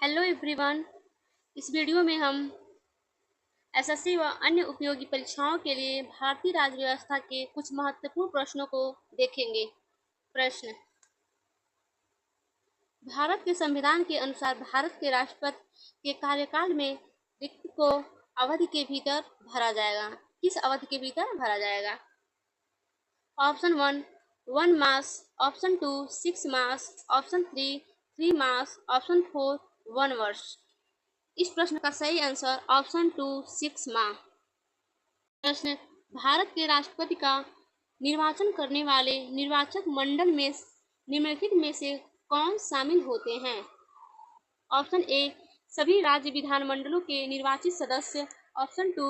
Hello everyone. इस video में हम एसएससी व अन्य उपयोगी परीक्षाओं के लिए भारतीय राज्य व्यवस्था के कुछ महत्वपूर्ण प्रश्नों को देखेंगे। प्रश्न: भारत के संविधान के अनुसार भारत के राष्ट्रपति के कार्यकाल में रिक्त को अवधि के भीतर भरा जाएगा। किस अवधि के भीतर भरा जाएगा? ऑप्शन 1 1 मास, ऑप्शन 2 6 मास, ऑप्शन 3 3 मास, ऑप्शन 4 1 वर्ष। इस प्रश्न का सही आंसर ऑप्शन 2 6 माह। प्रश्न: भारत के राष्ट्रपति का निर्वाचन करने वाले निर्वाचक मंडल में निम्नलिखित में से कौन शामिल होते हैं? ऑप्शन ए सभी राज्य विधानमंडलों के निर्वाचित सदस्य, ऑप्शन 2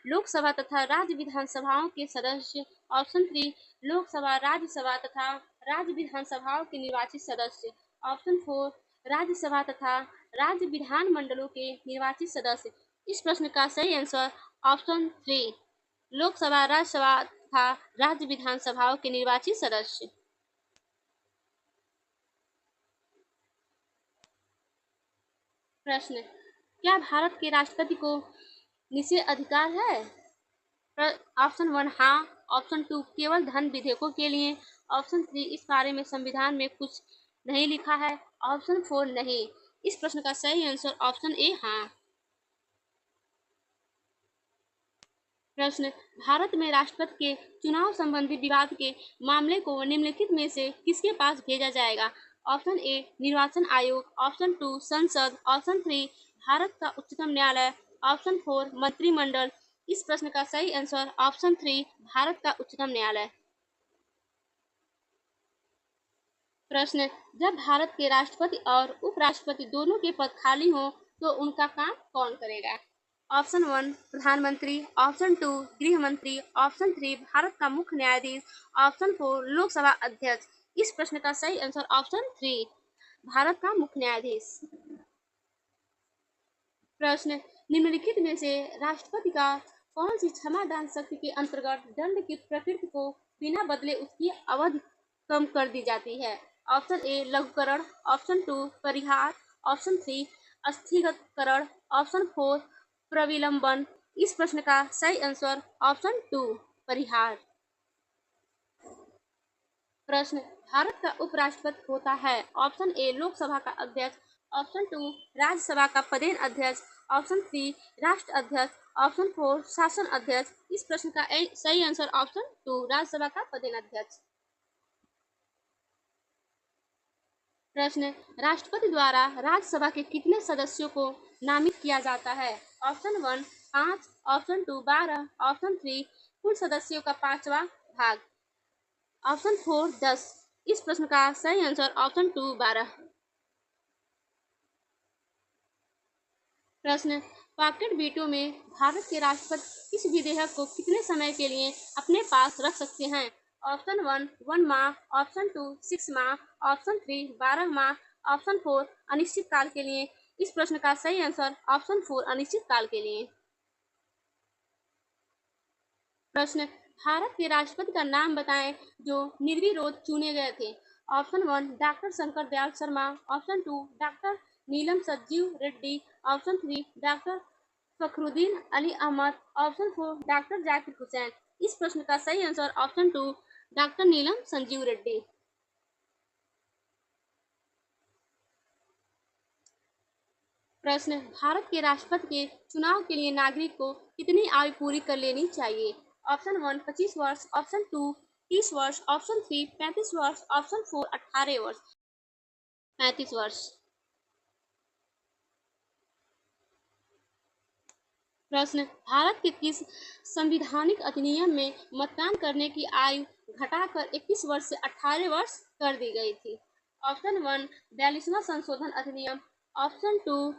लोकसभा तथा राज्य विधानसभाओं के सदस्य, ऑप्शन 3 लोकसभा, राज्यसभा तथा राज्य विधानसभाओं के निर्वाचित सदस्य, ऑप्शन 4 राज्यसभा तथा राज्य विधानमंडलों के निर्वाचित सदस्य। इस प्रश्न का सही आंसर ऑप्शन 3 लोकसभा, राज्यसभा तथा राज्य विधानसभाओं के निर्वाचित सदस्य। प्रश्न: क्या भारत के राष्ट्रपति को निषेधाधिकार है? ऑप्शन 1 हाँ, ऑप्शन 2 केवल धन विधेयकों के लिए, ऑप्शन 3 इस बारे में संविधान में कुछ नहीं लिखा है, ऑप्शन 4 नहीं। इस प्रश्न का सही आंसर ऑप्शन ए हाँ। प्रश्न: भारत में राष्ट्रपति के चुनाव संबंधी विवाद के मामले को निम्नलिखित में से किसके पास भेजा जाएगा? ऑप्शन ए निर्वाचन आयोग, ऑप्शन 2 संसद, ऑप्शन 3 भारत का उच्चतम न्यायालय, ऑप्शन 4 मंत्रिमंडल। इस प्रश्न का सही आंसर ऑप्शन 3 भारत का उच्चतम न्यायालय। प्रश्न: जब भारत के राष्ट्रपति और उपराष्ट्रपति दोनों के पद खाली हों तो उनका काम कौन करेगा? ऑप्शन 1 प्रधानमंत्री, ऑप्शन 2 गृह मंत्री, ऑप्शन 3 भारत का मुख्य न्यायाधीश, ऑप्शन 4 लोकसभा अध्यक्ष। इस प्रश्न का सही आंसर ऑप्शन 3 भारत का मुख्य न्यायाधीश। प्रश्न: निम्नलिखित में से राष्ट्रपति का कौन सी क्षमादान शक्ति के अंतर्गत दंड की प्रकृति को बिना बदले उसकी अवधि कम कर दी जाती है? ऑप्शन ए लघुकरण, ऑप्शन 2 परिहार, ऑप्शन 3 स्थगितकरण, ऑप्शन 4 प्रविलंबन। इस प्रश्न का सही आंसर ऑप्शन 2 परिहार। प्रश्न: भारत का उपराष्ट्रपति होता है? ऑप्शन ए लोकसभा का अध्यक्ष, ऑप्शन 2 राज्यसभा का पदेन अध्यक्ष, ऑप्शन 3 राष्ट्र अध्यक्ष, ऑप्शन 4 शासन अध्यक्ष। इस प्रश्न का सही आंसर ऑप्शन 2 राज्यसभा का पदेन अध्यक्ष। प्रश्न: राष्ट्रपति द्वारा राज्यसभा के कितने सदस्यों को नामित किया जाता है? ऑप्शन 1 5, ऑप्शन 2 12, ऑप्शन 3 कुल सदस्यों का 5वां भाग, ऑप्शन 4 10। इस प्रश्न का सही आंसर ऑप्शन 2 12। प्रश्न: पॉकेट वीटो में भारत के राष्ट्रपति इस विधेयक को कितने समय के लिए अपने पास रख सकते हैं? ऑप्शन 1 1 माह, ऑप्शन 2 6 माह, ऑप्शन 3 12 माह, ऑप्शन 4 अनिश्चित काल के लिए। इस प्रश्न का सही आंसर ऑप्शन 4 अनिश्चित काल के लिए। प्रश्न: भारत के राष्ट्रपति का नाम बताएं जो निर्विरोध चुने गए थे। Option 1 doctor Shankar Dayal Sharma, option 2 doctor Neelam Sanjiva Reddy, option 3 doctor Fakhruddin Ali Ahmed, option 4 doctor Zakir Hussain. इस प्रश्न का सही answer option 2 doctor Neelam Sanjiva Reddy. प्रश्न: भारत के राष्ट्रपति के चुनाव के लिए नागरिक को कितनी आयु पूरी कर लेनी चाहिए? ऑप्शन 1 25 वर्ष, ऑप्शन 2 30 वर्ष, ऑप्शन 3 35 वर्ष, ऑप्शन 4 18 वर्ष। 35 वर्ष। प्रश्न: भारत के किस संवैधानिक अधिनियम में मतदान करने की आयु घटाकर 21 वर्ष से 18 वर्ष कर दी गई थी? ऑप्शन 1 42वां संशोधन अधिनियम, ऑप्शन 2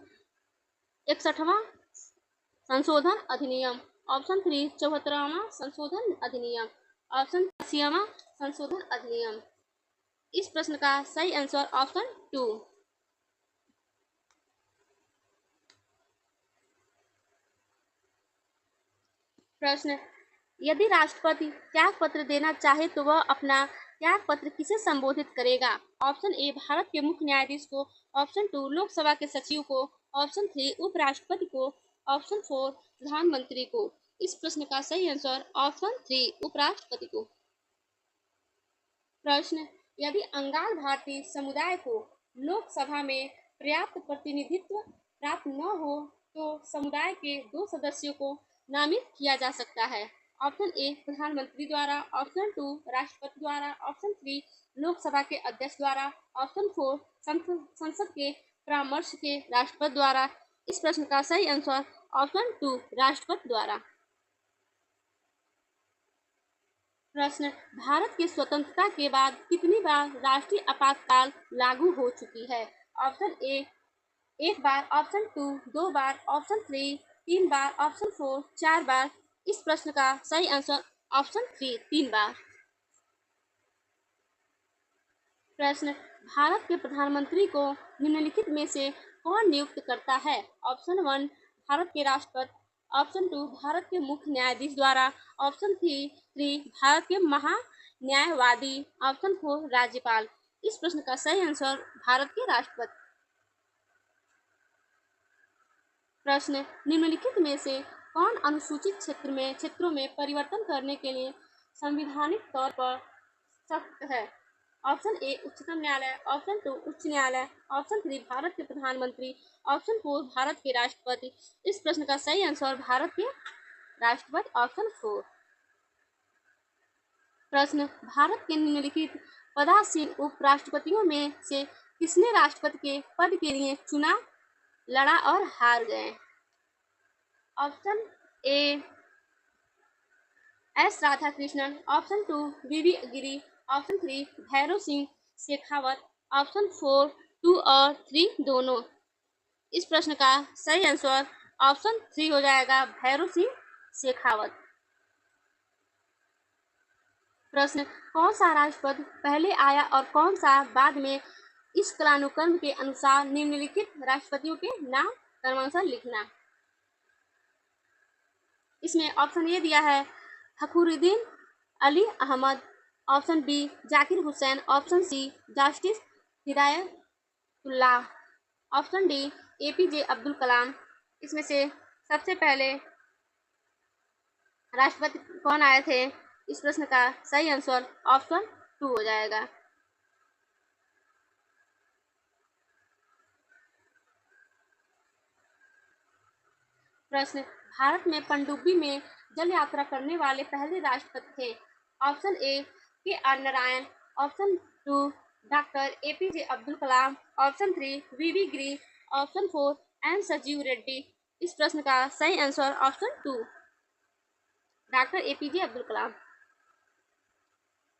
61वां संशोधन अधिनियम, ऑप्शन 3 74वां संशोधन अधिनियम, ऑप्शन 80वां संशोधन अधिनियम। इस प्रश्न का सही आंसर ऑप्शन 2। प्रश्न: यदि राष्ट्रपति त्याग पत्र देना चाहे तो वह अपना त्याग पत्र किसे संबोधित करेगा? ऑप्शन ए भारत के मुख्य न्यायाधीश को, ऑप्शन 2 लोकसभा के सचिव को, ऑप्शन 3 उपराष्ट्रपति को, ऑप्शन 4 प्रधानमंत्री को। इस प्रश्न का सही आंसर ऑप्शन 3 उपराष्ट्रपति को। प्रश्न, यदि अंगार भारतीय समुदाय को लोकसभा में पर्याप्त प्रतिनिधित्व प्राप्त न हो तो समुदाय के 2 सदस्यों को नामित किया जा सकता है। ऑप्शन ए प्रधानमंत्री द्वारा, ऑप्शन 2 राष्ट्रपति द्वारा, ऑप्शन 3 लोकसभा के अध्यक्ष द्वारा, ऑप्शन 4 संसद के परामर्श के राष्ट्रपति द्वारा। इस प्रश्न का सही आंसर ऑप्शन 2 राष्ट्रपति द्वारा। प्रश्न, भारत की स्वतंत्रता के बाद कितनी बार राष्ट्रीय आपातकाल लागू हो चुकी है? ऑप्शन ए 1 बार, ऑप्शन 2 2 बार, ऑप्शन 3 3 बार, ऑप्शन 4 4 बार। इस प्रश्न का सही आंसर ऑप्शन 3 3 बार। प्रश्न, भारत के प्रधानमंत्री को निम्नलिखित में से कौन नियुक्त करता है? ऑप्शन 1 भारत के राष्ट्रपति, ऑप्शन 2 भारत के मुख्य न्यायाधीश द्वारा, ऑप्शन 3 भारत के महान्यायवादी, ऑप्शन 4 राज्यपाल। इस प्रश्न का सही आंसर भारत के राष्ट्रपति। प्रश्न, निम्नलिखित में से कौन अनुसूचित क्षेत्रों में परिवर्तन करने के लिए संवैधानिक तौर पर सख्त है? ऑप्शन ए उच्चतम न्यायालय, ऑप्शन 2 उच्च न्यायालय, ऑप्शन 3 भारत के प्रधानमंत्री, ऑप्शन 4 भारत के राष्ट्रपति। इस प्रश्न का सही आंसर भारत के राष्ट्रपति, ऑप्शन 4। प्रश्न, भारत के निम्नलिखित पदासीन उपराष्ट्रपतियों में से किसने राष्ट्रपति के पद के लिए चुनाव लड़ा और हार गए? Option A S Radhakrishnan, option 2 VV Giri, option 3 Bhairon Singh Shekhawat, option 4 2 और 3 दोनों। इस प्रश्न का सही आंसर ऑप्शन 3 हो जाएगा, भैरव सिंह शेखावत। प्रश्न, कौन सा राष्ट्रपति पहले आया और कौन सा बाद में? इस कालानुक्रम के अनुसार निम्नलिखित राष्ट्रपतियों के नाम क्रमशः लिखना। इसमें ऑप्शन ए दिया है Fakhruddin Ali Ahmed, option B Zakir Hussain, option C justice Hidayatullah, option D APJ Abdul Kalam. इसमें से सबसे पहले राष्ट्रपति कौन आए थे? इस प्रश्न का सही आंसर ऑप्शन 2 हो जाएगा। प्रश्न, भारत में पनडुब्बी में जल यात्रा करने वाले पहले राष्ट्रपति थे? Option A K R Narayan, option 2 doctor APJ Abdul Kalam, option 3 V V Giri, option 4 N Sanjiva Reddy. इस प्रश्न का सही answer option 2 doctor APJ Abdul Kalam.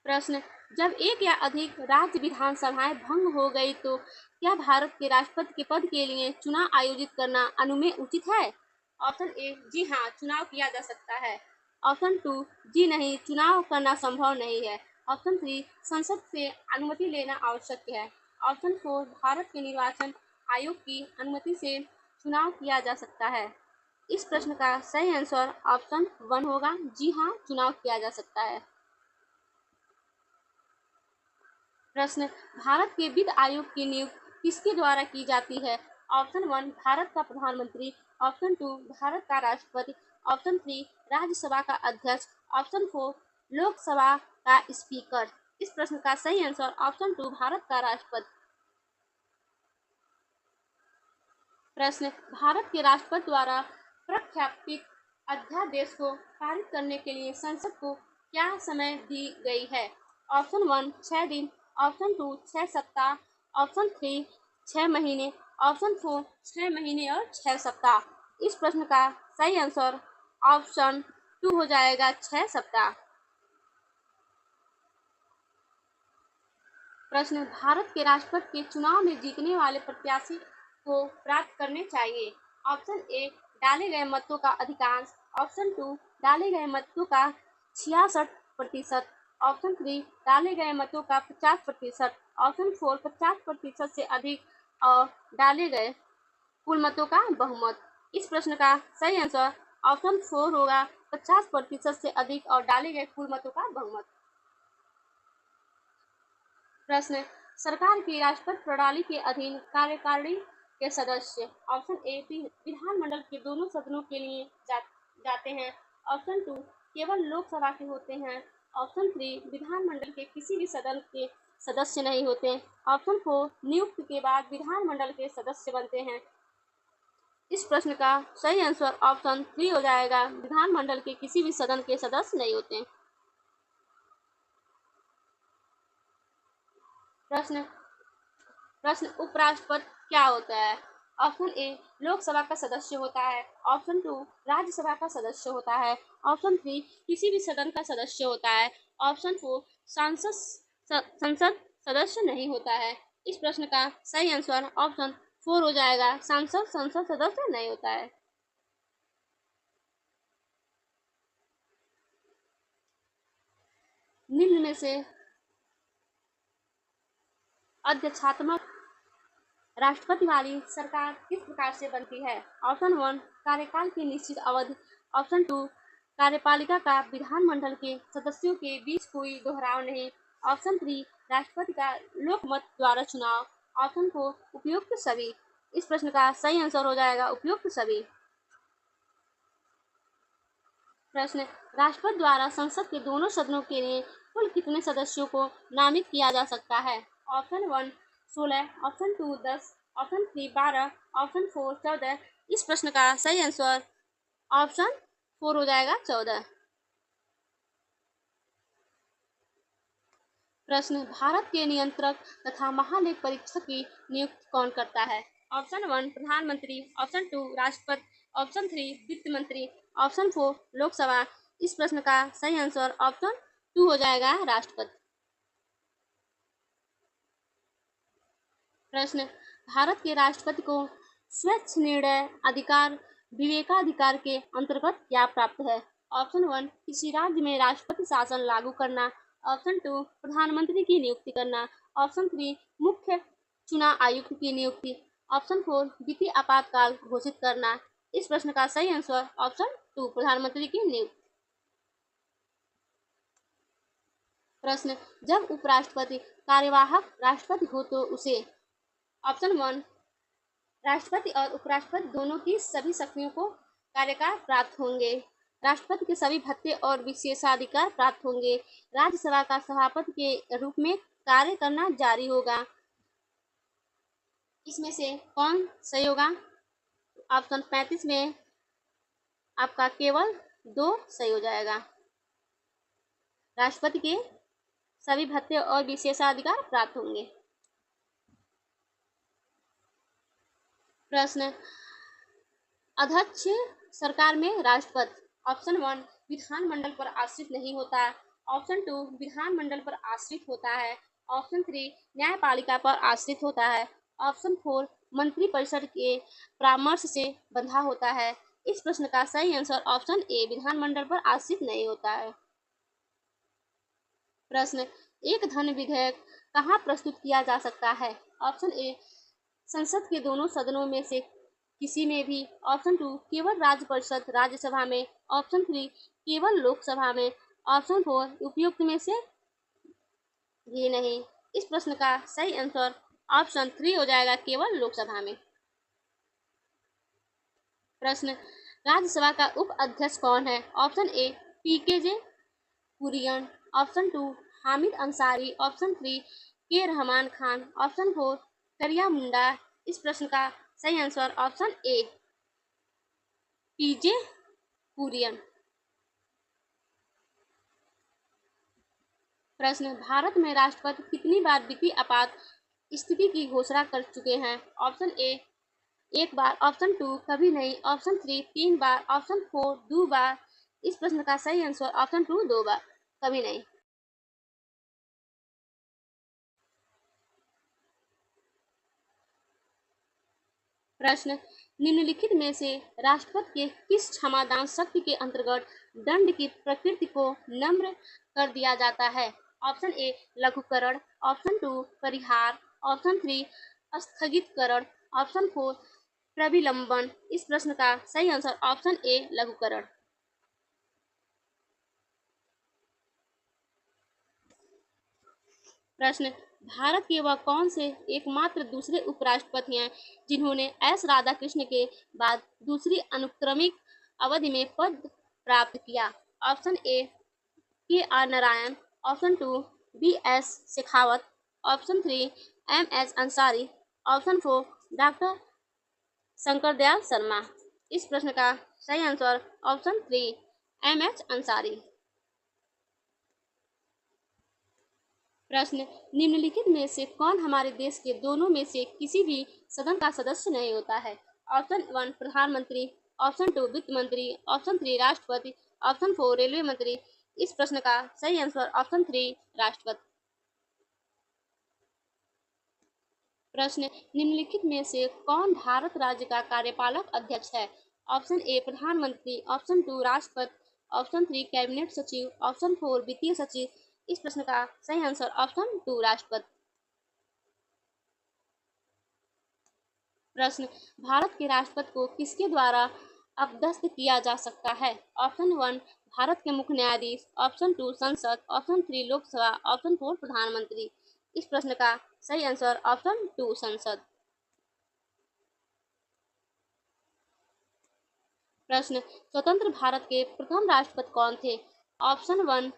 प्रश्न, जब एक या अधिक राज्य विधानसभाएं भंग हो गई तो क्या भारत के राष्ट्रपति के पद के लिए चुनाव आयोजित करना अनुमेय उचित है? ऑप्शन ए जी हाँ, चुनाव किया जा सकता है, ऑप्शन 2 जी नहीं, चुनाव करना संभव नहीं है, ऑप्शन 3 संसद से अनुमति लेना आवश्यक है, ऑप्शन 4 भारत के निर्वाचन आयोग की अनुमति से चुनाव किया जा सकता है। इस प्रश्न का सही आंसर ऑप्शन 1 होगा, जी हाँ, चुनाव किया जा सकता है। प्रश्न, भारत के वित्त आयोग की नियुक्ति किसके द्वारा की जाती है? ऑप्शन 1 भारत का प्रधानमंत्री, ऑप्शन 2 भारत का राष्ट्रपति, ऑप्शन 3 राज्यसभा का अध्यक्ष, ऑप्शन 4 लोकसभा का स्पीकर। इस प्रश्न का सही आंसर ऑप्शन 2 भारत का राष्ट्रपति। प्रश्न, भारत के राष्ट्रपति द्वारा प्रख्यापित अध्यादेश को पारित करने के लिए संसद को क्या समय दी गई है? ऑप्शन 1 6 दिन, ऑप्शन 2 6 सप्ताह, ऑप्शन 3 6 महीने, ऑप्शन 4 6 महीने और 6 सप्ताह। इस प्रश्न का सही आंसर ऑप्शन 2 हो जाएगा, 6 सप्ताह। प्रश्न, भारत के राष्ट्रपति के चुनाव में जीतने वाले प्रत्याशी को प्राप्त करने चाहिए? ऑप्शन ए डाले गए मतों का अधिकांश, ऑप्शन 2 डाले गए मतों का 66%, ऑप्शन 3 डाले गए मतों का 50%, ऑप्शन 4 50% से अधिक और डाले गए कुल मतों का बहुमत। इस प्रश्न का सही आंसर ऑप्शन 4 होगा, 50% से अधिक और डाले गए कुल मतों का बहुमत। प्रश्न, सरकार की राष्ट्रपति प्रणाली के अधीन कार्यकारिणी के सदस्य ऑप्शन ए विधानमंडल के दोनों सदनों के लिए जाते हैं। ऑप्शन 2 केवल लोकसभा के होते हैं। ऑप्शन 3 विधानमंडल के किसी भी सदन के सदस्य नहीं होते। ऑप्शन 4 नियुक्ति के बाद विधानमंडल के सदस्य बनते हैं। इस प्रश्न का सही आंसर ऑप्शन 3 हो जाएगा, विधानमंडल के किसी भी सदन के सदस्य नहीं होते। प्रश्न उपराष्ट्रपति क्या होता है? ऑप्शन ए लोकसभा का सदस्य होता है। ऑप्शन 2 राज्यसभा का सदस्य होता है। ऑप्शन 3 किसी भी सदन का सदस्य होता है। ऑप्शन 4 संसद सदस्य नहीं होता है। इस प्रश्न का सही आंसर ऑप्शन 4 हो जाएगा, संसद सदस्य नहीं होता है। निम्न में से अध्यक्षात्मक राष्ट्रपति वाली सरकार किस प्रकार से बनती है? ऑप्शन 1 कार्यकाल की निश्चित अवधि। ऑप्शन 2 कार्यपालिका का विधानमंडल के सदस्यों के बीच कोई दोहराव नहीं। ऑप्शन 3 राष्ट्रपति का लोकमत द्वारा चुनाव। ऑप्शन 4 उपयुक्त सभी। इस प्रश्न का सही आंसर हो जाएगा उपयुक्त सभी। प्रश्न, राष्ट्रपति द्वारा संसद के दोनों सदनों के लिए कुल कितने सदस्यों को नामित किया जा सकता है? Option 1 16, option 2 10, option 3 12, option 4 14। इस प्रश्न का सही आंसर ऑप्शन 4 हो जाएगा 14। प्रश्न, भारत के नियंत्रक तथा महालेख परीक्षक की नियुक्ति कौन करता है? ऑप्शन 1 प्रधानमंत्री, ऑप्शन 2 राष्ट्रपति, ऑप्शन 3 वित्त मंत्री, ऑप्शन 4 लोकसभा। इस प्रश्न का सही आंसर ऑप्शन 2 हो जाएगा, राष्ट्रपति। प्रश्न, भारत के राष्ट्रपति को स्वच्छ निर्णय अधिकार विवेकाधिकार के अंतर्गत क्या प्राप्त है? ऑप्शन 1 किसी राज्य में राष्ट्रपति शासन लागू करना। ऑप्शन 2 प्रधानमंत्री की नियुक्ति करना। ऑप्शन 3 मुख्य चुनाव आयुक्त की नियुक्ति। ऑप्शन 4 वित्तीय आपातकाल घोषित करना। इस प्रश्न का सही आंसर ऑप्शन 2 प्रधानमंत्री की नियुक्ति। प्रश्न, जब उपराष्ट्रपति कार्यवाहक राष्ट्रपति हो तो उसे ऑप्शन 1 राष्ट्रपति और उपराष्ट्रपति दोनों की सभी शक्तियों को कार्यकाल प्राप्त होंगे। राष्ट्रपति के सभी भत्ते और विशेषाधिकार प्राप्त होंगे। राज्यसभा का सभापति के रूप में कार्य करना जारी होगा। इसमें से कौन सही होगा? ऑप्शन 35 में आपका केवल 2 सही हो जाएगा। राष्ट्रपति के सभी भत्ते और विशेषाधिकार प्राप्त होंगे। प्रश्न, अध्यक्ष सरकार में राष्ट्रपति ऑप्शन 1 विधानमंडल पर आश्रित नहीं होता। ऑप्शन 2 विधानमंडल पर आश्रित होता है। ऑप्शन 3 न्यायपालिका पर आश्रित होता है। ऑप्शन 4 मंत्रिपरिषद के परामर्श से बंधा होता है। इस प्रश्न का सही आंसर ऑप्शन ए विधानमंडल पर आश्रित नहीं होता है। प्रश्न, एक धन विधेयक कहाँ प्रस्तुत किया जा सकता है? ऑप्शन ए संसद के दोनों सदनों में से किसी में भी। ऑप्शन 2 केवल राज्य परिषद राज्यसभा में। ऑप्शन 3 केवल लोकसभा में। ऑप्शन 4 उपयुक्त में से भी नहीं। इस प्रश्न का सही आंसर ऑप्शन 3 हो जाएगा, केवल लोकसभा में। प्रश्न, राज्यसभा का उप अध्यक्ष कौन है? Option A PK Kurien. Option 2 Hamid Ansari. Option 3 K Rahman Khan. Option 4 करिया मुंडा। इस प्रश्न का सही आंसर ऑप्शन ए पीजे कुरियन। प्रश्न, भारत में राष्ट्रपति कितनी बार वित्तीय आपात स्थिति की घोषणा कर चुके हैं? Option A 1 bar. ऑप्शन 2 कभी नहीं। ऑप्शन 3 3 बार। ऑप्शन 4 2 बार। इस प्रश्न का सही आंसर ऑप्शन 2 2 बार, कभी नहीं। प्रश्न, निम्नलिखित में से राष्ट्रपति के किस क्षमादान शक्ति के अंतर्गत दंड की प्रकृति को नम्र कर दिया जाता है? ऑप्शन ए लघुकरण। ऑप्शन 2 परिहार। ऑप्शन 3 स्थगितकरण। ऑप्शन 4 प्रविलंबन। इस प्रश्न का सही आंसर ऑप्शन ए लघुकरण। प्रश्न, भारत के वह कौन से एकमात्र दूसरे उपराष्ट्रपति हैं जिन्होंने एस राधाकृष्ण के बाद दूसरी अनुक्रमिक अवधि में पद प्राप्त किया? Option A K R Narayan, option 2 B S Shekhawat, option 3 M H Ansari, option 4 doctor Shankar Dayal Sharma. इस प्रश्न का सही answer option 3 M H Ansari. प्रश्न, निम्नलिखित में से कौन हमारे देश के दोनों में से किसी भी सदन का सदस्य नहीं होता है? ऑप्शन 1 प्रधानमंत्री, ऑप्शन 2 वित्त मंत्री, ऑप्शन 3 राष्ट्रपति, ऑप्शन 4 रेलवे मंत्री। इस प्रश्न का सही आंसर ऑप्शन 3 राष्ट्रपति। प्रश्न, निम्नलिखित में से कौन भारत राज्य का कार्यपालक अध्यक्ष है? ऑप्शन ए प्रधानमंत्री, ऑप्शन 2 राष्ट्रपति, ऑप्शन 3 कैबिनेट सचिव, ऑप्शन 4 वित्तीय सचिव। इस प्रश्न का सही आंसर ऑप्शन 2 राष्ट्रपति। प्रश्न, भारत के राष्ट्रपति को किसके द्वारा अपदस्थ किया जा सकता है? ऑप्शन 1 भारत के मुख्य न्यायाधीश, ऑप्शन 2 संसद, ऑप्शन 3 लोकसभा, ऑप्शन 4 प्रधानमंत्री। इस प्रश्न का सही आंसर ऑप्शन 2 संसद। प्रश्न, स्वतंत्र भारत के प्रथम राष्ट्रपति कौन थे? Option 1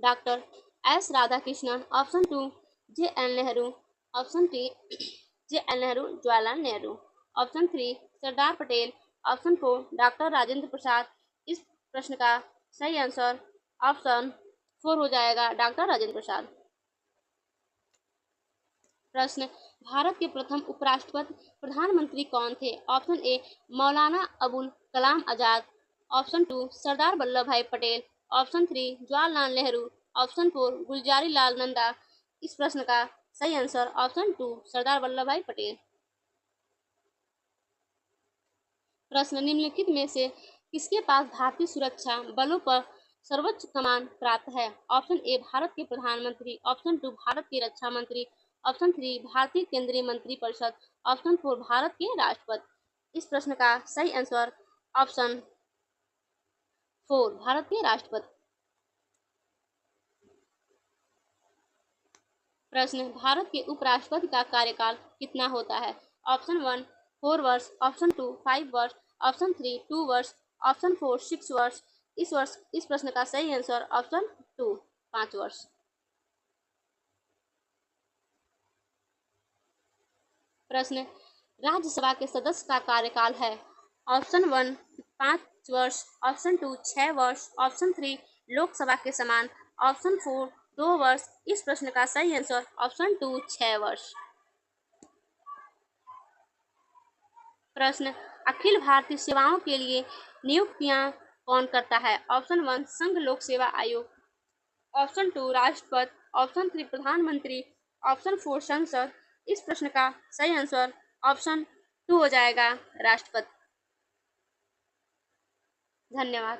doctor S Radhakrishnan, option 2 J N Nehru, option 3 J N Nehru Jawaharlal Nehru, option 3 Sardar Patel, option 4 doctor Rajendra Prasad. इस प्रश्न का सही आंसर ऑप्शन 4 हो जाएगा, डॉक्टर राजेंद्र प्रसाद। प्रश्न, भारत के प्रथम उपराष्ट्रपति प्रधानमंत्री कौन थे? ऑप्शन ए मौलाना अबुल कलाम आजाद, ऑप्शन 2 सरदार वल्लभ भाई पटेल, ऑप्शन 3 जवाहरलाल नेहरू, ऑप्शन 4 गुलजारी लाल नंदा। इस प्रश्न का सही आंसर ऑप्शन 2 सरदार वल्लभ भाई पटेल। प्रश्न, निम्नलिखित में से किसके पास भारतीय सुरक्षा बलों पर सर्वोच्च कमान प्राप्त है? ऑप्शन ए भारत के प्रधानमंत्री, ऑप्शन 2 भारत के रक्षा मंत्री, ऑप्शन 3 भारतीय केंद्रीय मंत्रिपरिषद, ऑप्शन 4 भारत के राष्ट्रपति। इस प्रश्न का सही आंसर ऑप्शन 4 भारत के राष्ट्रपति। प्रश्न, भारत के उपराष्ट्रपति का कार्यकाल कितना होता है? ऑप्शन 1 4 वर्ष, ऑप्शन 2 5 वर्ष, ऑप्शन 3 2 वर्ष, ऑप्शन 4 6 वर्ष। इस प्रश्न का सही आंसर ऑप्शन 2 5 वर्ष। प्रश्न, राज्यसभा के सदस्य का कार्यकाल है? ऑप्शन 1 5 वर्ष, ऑप्शन 2 6 वर्ष, ऑप्शन 3 लोकसभा के समान, ऑप्शन 4 2 वर्ष। इस प्रश्न का सही आंसर ऑप्शन 2 6 वर्ष। प्रश्न, अखिल भारतीय सेवाओं के लिए नियुक्तियां कौन करता है? ऑप्शन 1 संघ लोक सेवा आयोग, ऑप्शन 2 राष्ट्रपति, ऑप्शन 3 प्रधानमंत्री, ऑप्शन 4 संसद। इस प्रश्न का सही आंसर ऑप्शन 2 हो जाएगा, राष्ट्रपति। धन्यवाद।